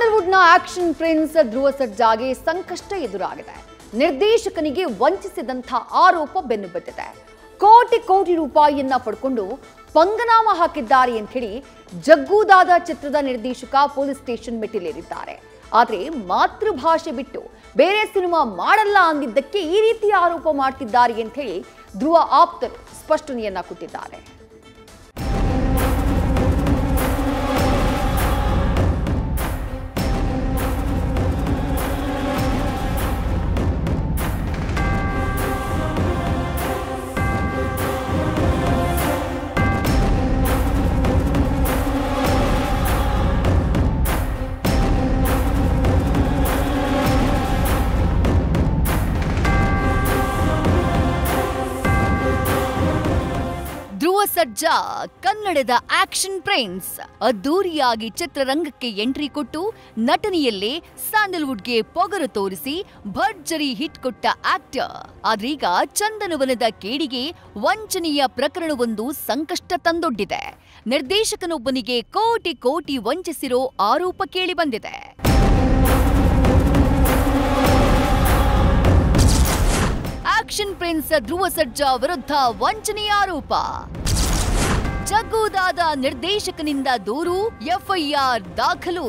ಸ್ಯಾಂಡಲ್ವುಡ್ನ action prince ಧ್ರುವ ಸರ್ಜಾಗೆ ಸಂಕಷ್ಟ ಎದುರಾಗಿದೆ. ನಿರ್ದೇಶಕನಿಗೆ ವಂಚಿಸಿದಂಥ ಆರೋಪ ಬೆನ್ನುಬಿದ್ದಿದೆ. ಕೋಟಿ ಕೋಟಿ ರೂಪಾಯಿಯನ್ನ ಪಡ್ಕೊಂಡು ಪಂಗನಾಮ ಹಾಕಿದ್ದಾರೆ ಅಂತ ಹೇಳಿ ಜಗ್ಗೂದಾದ ಚಿತ್ರದ ನಿರ್ದೇಶಕ ಪೊಲೀಸ್ ಸ್ಟೇಷನ್ ಮೆಟ್ಟಿಲೇರಿದ್ದಾರೆ. ಆದರೆ ಮಾತೃಭಾಷೆ ಬಿಟ್ಟು ಬೇರೆ ಸಿನಿಮಾ ಮಾಡಲ್ಲ ಅಂದಿದ್ದಕ್ಕೆ ಈ ರೀತಿ ಆರೋಪ ಮಾಡ್ತಿದ್ದಾರೆ ಅಂತ ಹೇಳಿ ಧ್ರುವ ಆಪ್ತರು ಸ್ಪಷ್ಟನೆಯನ್ನ ಕೊಟ್ಟಿದ್ದಾರೆ. ಧ್ರುವ ಸರ್ಜಾ ಕನ್ನಡದ ಆಕ್ಷನ್ ಪ್ರಿನ್ಸ್ ಅದ್ದೂರಿಯಾಗಿ ಚಿತ್ರರಂಗಕ್ಕೆ ಎಂಟ್ರಿ ಕೊಟ್ಟು ನಟನೆಯಲ್ಲೇ ಸ್ಯಾಂಡಲ್ವುಡ್ಗೆ ಪೊಗರು ತೋರಿಸಿ ಭರ್ಜರಿ ಹಿಟ್ ಕೊಟ್ಟ ಆಕ್ಟರ್. ಆದ್ರೀಗ ಚಂದನವನದ ಕೇಡಿಗೆ ವಂಚನೆಯ ಪ್ರಕರಣವೊಂದು ಸಂಕಷ್ಟ ತಂದೊಡ್ಡಿದೆ. ನಿರ್ದೇಶಕನೊಬ್ಬನಿಗೆ ಕೋಟಿ ಕೋಟಿ ವಂಚಿಸಿರೋ ಆರೋಪ ಕೇಳಿ ಬಂದಿದೆ. ಆಕ್ಷನ್ ಪ್ರಿನ್ಸ್ ಧ್ರುವ ಸರ್ಜಾ ವಿರುದ್ಧ ವಂಚನೆಯ ಆರೋಪ. ಜಗ್ಗೂದಾದ ನಿರ್ದೇಶಕನಿಂದ ದೂರು, ಎಫ್ಐಆರ್ ದಾಖಲು.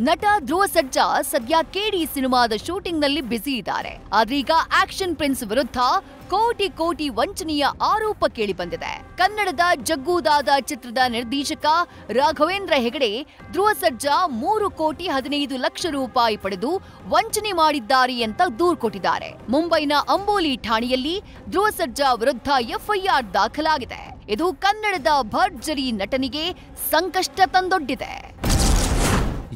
ನಟ ಧ್ರುವ ಸರ್ಜಾ ಸದ್ಯ ಕೇಡಿ ಸಿನಿಮಾದ ಶೂಟಿಂಗ್ನಲ್ಲಿ ಬ್ಯುಸಿ ಇದ್ದಾರೆ. ಆದ್ರೀಗ ಆಕ್ಷನ್ ಪ್ರಿನ್ಸ್ ವಿರುದ್ಧ ಕೋಟಿ ಕೋಟಿ ವಂಚನೆಯ ಆರೋಪ ಕೇಳಿ ಬಂದಿದೆ. ಕನ್ನಡದ ಜಗ್ಗೂದಾದ ಚಿತ್ರದ ನಿರ್ದೇಶಕ ರಾಘವೇಂದ್ರ ಹೆಗಡೆ ಧ್ರುವ ಸರ್ಜಾ 3 ಕೋಟಿ 15 ಲಕ್ಷ ರೂಪಾಯಿ ಪಡೆದು ವಂಚನೆ ಮಾಡಿದ್ದಾರೆ ಅಂತ ದೂರು ಕೊಟ್ಟಿದ್ದಾರೆ. ಮುಂಬೈನ ಅಂಬೋಲಿ ಠಾಣೆಯಲ್ಲಿ ಧ್ರುವ ಸರ್ಜಾ ವಿರುದ್ಧ ಎಫ್ಐಆರ್ ದಾಖಲಾಗಿದೆ. ಇದು ಕನ್ನಡದ ಭರ್ಜರಿ ನಟನಿಗೆ ಸಂಕಷ್ಟ ತಂದೊಡ್ಡಿದೆ.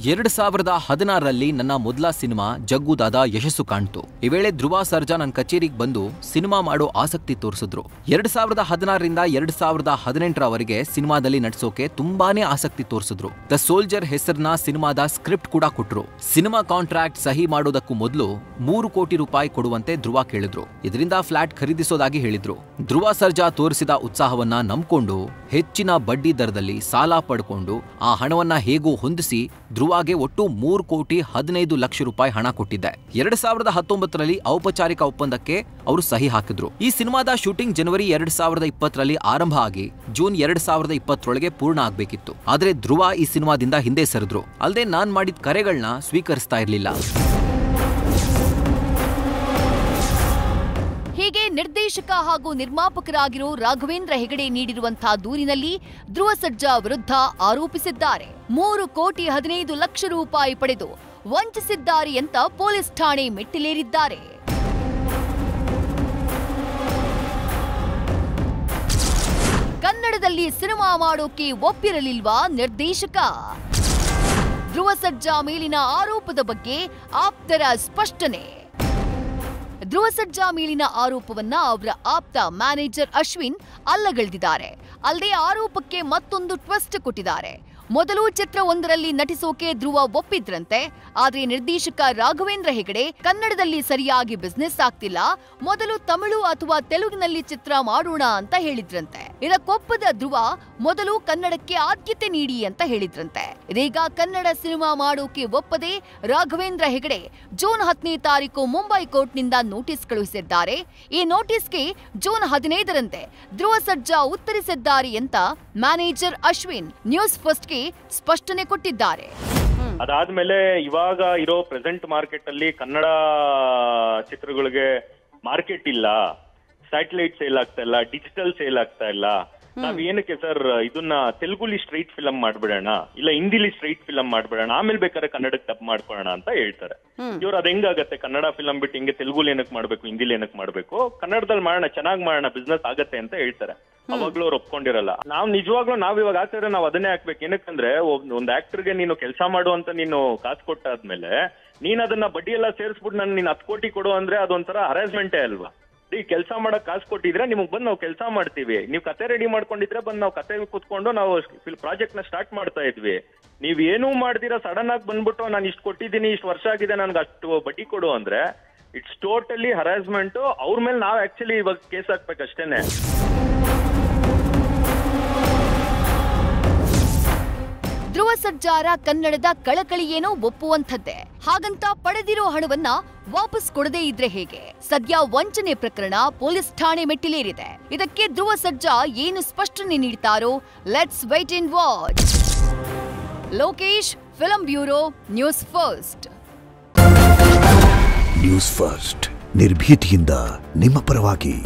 2016ರಲ್ಲಿ ನನ್ನ ಮೊದಲ ಸಿನಿಮಾ ಜಗ್ಗೂದಾದ ಯಶಸ್ಸು ಕಾಣ್ತು. ಈ ವೇಳೆ ಧ್ರುವ ಸರ್ಜಾ ನನ್ನ ಕಚೇರಿಗೆ ಬಂದು ಸಿನಿಮಾ ಮಾಡೋ ಆಸಕ್ತಿ ತೋರಿಸಿದ್ರು. 2016ರಿಂದ 2018ರವರೆಗೆ ಸಿನಿಮಾದಲ್ಲಿ ನಟಿಸೋಕೆ ತುಂಬಾನೇ ಆಸಕ್ತಿ ತೋರಿಸಿದ್ರು. ದ ಸೋಲ್ಜರ್ ಹೆಸರಿನ ಸಿನಿಮಾದ ಸ್ಕ್ರಿಪ್ಟ್ ಕೂಡ ಕೊಟ್ರು. ಸಿನಿಮಾ ಕಾಂಟ್ರಾಕ್ಟ್ ಸಹಿ ಮಾಡೋದಕ್ಕೂ ಮೊದಲು 3 ಕೋಟಿ ರೂಪಾಯಿ ಕೊಡುವಂತೆ ಧ್ರುವ ಕೇಳಿದ್ರು. ಇದರಿಂದ ಫ್ಲಾಟ್ ಖರೀದಿಸೋದಾಗಿ ಹೇಳಿದ್ರು. ಧ್ರುವ ಸರ್ಜಾ ತೋರಿಸಿದ ಉತ್ಸಾಹವನ್ನ ನಂಬ್ಕೊಂಡು ಹೆಚ್ಚಿನ ಬಡ್ಡಿ ದರದಲ್ಲಿ ಸಾಲ ಪಡ್ಕೊಂಡು ಆ ಹಣವನ್ನ ಹೇಗೋ ಹೊಂದಿಸಿ ಧ್ರುವಾಗೆ ಒಟ್ಟು 3 ಕೋಟಿ 15 ಲಕ್ಷ ರೂಪಾಯಿ ಹಣ ಕೊಟ್ಟಿದ್ದೆ. 2019ರಲ್ಲಿ ಔಪಚಾರಿಕ ಒಪ್ಪಂದಕ್ಕೆ ಅವರು ಸಹಿ ಹಾಕಿದ್ರು. ಈ ಸಿನಿಮಾದ ಶೂಟಿಂಗ್ ಜನವರಿ 2020ರಲ್ಲಿ ಆರಂಭ ಆಗಿ ಜೂನ್ 2020ರೊಳಗೆ ಪೂರ್ಣ ಆಗ್ಬೇಕಿತ್ತು. ಆದ್ರೆ ಧ್ರುವ ಈ ಸಿನಿಮಾದಿಂದ ಹಿಂದೆ ಸರಿದ್ರು. ಅಲ್ಲದೆ ನಾನ್ ಮಾಡಿದ ಕರೆಗಳನ್ನ ಸ್ವೀಕರಿಸ್ತಾ ಇರ್ಲಿಲ್ಲ. ಹೀಗೆ ನಿರ್ದೇಶಕ ಹಾಗೂ ನಿರ್ಮಾಪಕರಾಗಿರೋ ರಾಘವೇಂದ್ರ ಹೆಗಡೆ ನೀಡಿರುವಂತಹ ದೂರಿನಲ್ಲಿ ಧ್ರುವ ಸರ್ಜಾ ವಿರುದ್ಧ ಆರೋಪಿಸಿದ್ದಾರೆ. 3 ಕೋಟಿ 15 ಲಕ್ಷ ರೂಪಾಯಿ ಪಡೆದು ವಂಚಿಸಿದ್ದಾರೆ ಅಂತ ಪೊಲೀಸ್ ಠಾಣೆ ಮೆಟ್ಟಿಲೇರಿದ್ದಾರೆ. ಕನ್ನಡದಲ್ಲಿ ಸಿನಿಮಾ ಮಾಡೋಕೆ ಒಪ್ಪಿರಲಿಲ್ವಾ ನಿರ್ದೇಶಕ? ಧ್ರುವ ಸರ್ಜಾ ಮೇಲಿನ ಆರೋಪದ ಬಗ್ಗೆ ಆಪ್ತರ ಸ್ಪಷ್ಟನೆ. ಧ್ರುವ ಸರ್ಜಾ ಮೇಲಿನ ಆರೋಪವನ್ನ ಅವರ ಆಪ್ತ ಮ್ಯಾನೇಜರ್ ಅಶ್ವಿನ್ ಅಲ್ಲಗಳೆದಿದ್ದಾರೆ. ಅಲ್ಲದೆ ಆರೋಪಕ್ಕೆ ಮತ್ತೊಂದು ಟ್ವಿಸ್ಟ್ ಕೊಟ್ಟಿದ್ದಾರೆ. ಮೊದಲು ಚಿತ್ರವೊಂದರಲ್ಲಿ ನಟಿಸೋಕೆ ಧ್ರುವ ಒಪ್ಪಿದ್ರಂತೆ. ಆದ್ರೆ ನಿರ್ದೇಶಕ ರಾಘವೇಂದ್ರ ಹೆಗಡೆ ಕನ್ನಡದಲ್ಲಿ ಸರಿಯಾಗಿ ಬಿಸ್ನೆಸ್ ಆಗ್ತಿಲ್ಲ, ಮೊದಲು ತಮಿಳು ಅಥವಾ ತೆಲುಗಿನಲ್ಲಿ ಚಿತ್ರ ಮಾಡೋಣ ಅಂತ ಹೇಳಿದ್ರಂತೆ. ಇದಕ್ಕೊಪ್ಪದ ಧ್ರುವ ಮೊದಲು ಕನ್ನಡಕ್ಕೆ ಆದ್ಯತೆ ನೀಡಿ ಅಂತ ಹೇಳಿದ್ರಂತೆ. ಇದೀಗ ಕನ್ನಡ ಸಿನಿಮಾ ಮಾಡೋಕೆ ಒಪ್ಪದೆ ರಾಘವೇಂದ್ರ ಹೆಗಡೆ ಜೂನ್ 10ನೇ ತಾರೀಕು ಮುಂಬೈ ಕೋರ್ಟ್ನಿಂದ ನೋಟಿಸ್ ಕಳುಹಿಸಿದ್ದಾರೆ. ಈ ನೋಟಿಸ್ಗೆ ಜೂನ್ 15ರಂತೆ ಧ್ರುವ ಸರ್ಜಾ ಉತ್ತರಿಸಿದ್ದಾರೆ ಅಂತ ಮ್ಯಾನೇಜರ್ ಅಶ್ವಿನ್ ನ್ಯೂಸ್ ಫಸ್ಟ್ಗೆ ಸ್ಪಷ್ಟನೆ ಕೊಟ್ಟಿದ್ದಾರೆ. ಅದಾದ್ಮೇಲೆ ಇವಾಗ ಇರೋ ಪ್ರೆಸೆಂಟ್ ಮಾರ್ಕೆಟ್ ಅಲ್ಲಿ ಕನ್ನಡ ಚಿತ್ರಗಳಿಗೆ ಮಾರ್ಕೆಟ್ ಇಲ್ಲ, ಸ್ಯಾಟಲೈಟ್ ಸೇಲ್ ಆಗ್ತಾ ಇಲ್ಲ, ಡಿಜಿಟಲ್ ಸೇಲ್ ಆಗ್ತಾ ಇಲ್ಲ. ನಾವ್ ಏನಕ್ಕೆ ಸರ್ ಇದನ್ನ ತೆಲುಗುಲಿ ಸ್ಟ್ರೈಟ್ ಫಿಲಂ ಮಾಡ್ಬಿಡೋಣ, ಇಲ್ಲ ಹಿಂದಿಲಿ ಸ್ಟ್ರೈಟ್ ಫಿಲಂ ಮಾಡ್ಬಿಡೋಣ, ಆಮೇಲೆ ಬೇಕಾದ್ರೆ ಕನ್ನಡಕ್ಕೆ ಡಬ್ ಮಾಡ್ಕೊಳ್ಳೋಣ ಅಂತ ಹೇಳ್ತಾರೆ. ಇವ್ರು ಅದ್ ಹೆಂಗಾಗತ್ತೆ? ಕನ್ನಡ ಫಿಲಂ ಬಿಟ್ಟು ಹಿಂಗೆ ತೆಲುಗುಲಿ ಏನಕ್ ಮಾಡ್ಬೇಕು, ಹಿಂದಿಲಿ ಏನಕ್ ಮಾಡ್ಬೇಕು, ಕನ್ನಡದಲ್ಲಿ ಮಾಡೋಣ, ಚೆನ್ನಾಗ್ ಮಾಡೋಣ, ಬಿಸ್ನೆಸ್ ಆಗತ್ತೆ ಅಂತ ಹೇಳ್ತಾರೆ. ಅವಾಗ್ಲೂ ಅವ್ರು ಒಪ್ಕೊಂಡಿರಲ್ಲ. ನಾವ್ ನಿಜವಾಗ್ಲೂ ನಾವ್ ಇವಾಗ ಹಾಕಿದ್ರೆ ನಾವ್ ಅದನ್ನೇ ಹಾಕ್ಬೇಕು. ಏನಕ್ಕಂದ್ರೆ ಒಂದ್ ಆಕ್ಟರ್ಗೆ ನೀನು ಕೆಲಸ ಮಾಡು ಅಂತ ನೀನು ಕಾಸು ಕೊಟ್ಟಾದ್ಮೇಲೆ ನೀನ್ ಅದನ್ನ ಬಡ್ಡಿ ಎಲ್ಲ ಸೇರಿಸ್ಬಿಟ್ಟು ನೀನ್ 10 ಕೋಟಿ ಕೊಡು ಅಂದ್ರೆ ಅದೊಂಥರ ಹರಾಸ್ಮೆಂಟೇ ಅಲ್ವಾ? ಈ ಕೆಲಸ ಮಾಡಕ್ ಕಾಸು ಕೊಟ್ಟಿದ್ರೆ ನಿಮಗ್ ಬಂದ್ ನಾವು ಕೆಲಸ ಮಾಡ್ತೀವಿ, ನೀವ್ ಕತೆ ರೆಡಿ ಮಾಡ್ಕೊಂಡಿದ್ರೆ ಬಂದ್ ನಾವು ಕತೆ ಕುತ್ಕೊಂಡು ನಾವು ಪ್ರಾಜೆಕ್ಟ್ ನ ಸ್ಟಾರ್ಟ್ ಮಾಡ್ತಾ ಇದ್ವಿ. ನೀವ್ ಏನೂ ಮಾಡ್ದಿರಾ ಸಡನ್ ಆಗಿ ಬಂದ್ಬಿಟ್ಟು ನಾನು ಇಷ್ಟು ಕೊಟ್ಟಿದ್ದೀನಿ, ಇಷ್ಟು ವರ್ಷ ಆಗಿದೆ, ನನ್ಗೆ ಅಷ್ಟು ಬಡ್ಡಿ ಕೊಡು ಅಂದ್ರೆ ಇಟ್ಸ್ ಟೋಟಲಿ ಹರಾಸ್ಮೆಂಟ್. ಅವ್ರ ಮೇಲೆ ನಾವ್ ಆಕ್ಚುಲಿ ಇವಾಗ ಕೇಸ್ ಹಾಕ್ಬೇಕಷ್ಟೇನೆ. ಧ್ರುವ ಸರ್ಜಾರ ಕನ್ನಡದ ಕಳಕಳಿ ಏನೋ ಒಪ್ಪುವಂಥದ್ದೇ. ಹಾಗಂತ ಪಡೆದಿರೋ ಹಣವನ್ನ ವಾಪಸ್ ಕೊಡದೇ ಇದ್ರೆ ಹೇಗೆ? ಸದ್ಯ ವಂಚನೆ ಪ್ರಕರಣ ಪೊಲೀಸ್ ಠಾಣೆ ಮೆಟ್ಟಿಲೇರಿದೆ. ಇದಕ್ಕೆ ಧ್ರುವ ಸರ್ಜಾ ಏನು ಸ್ಪಷ್ಟನೆ ನೀಡ್ತಾರೋ let's wait and watch. Lokesh, film bureau, news first. News first ನಿರ್ಭೀತಿಯಿಂದ ನಿಮ್ಮ ಪರವಾಗಿ.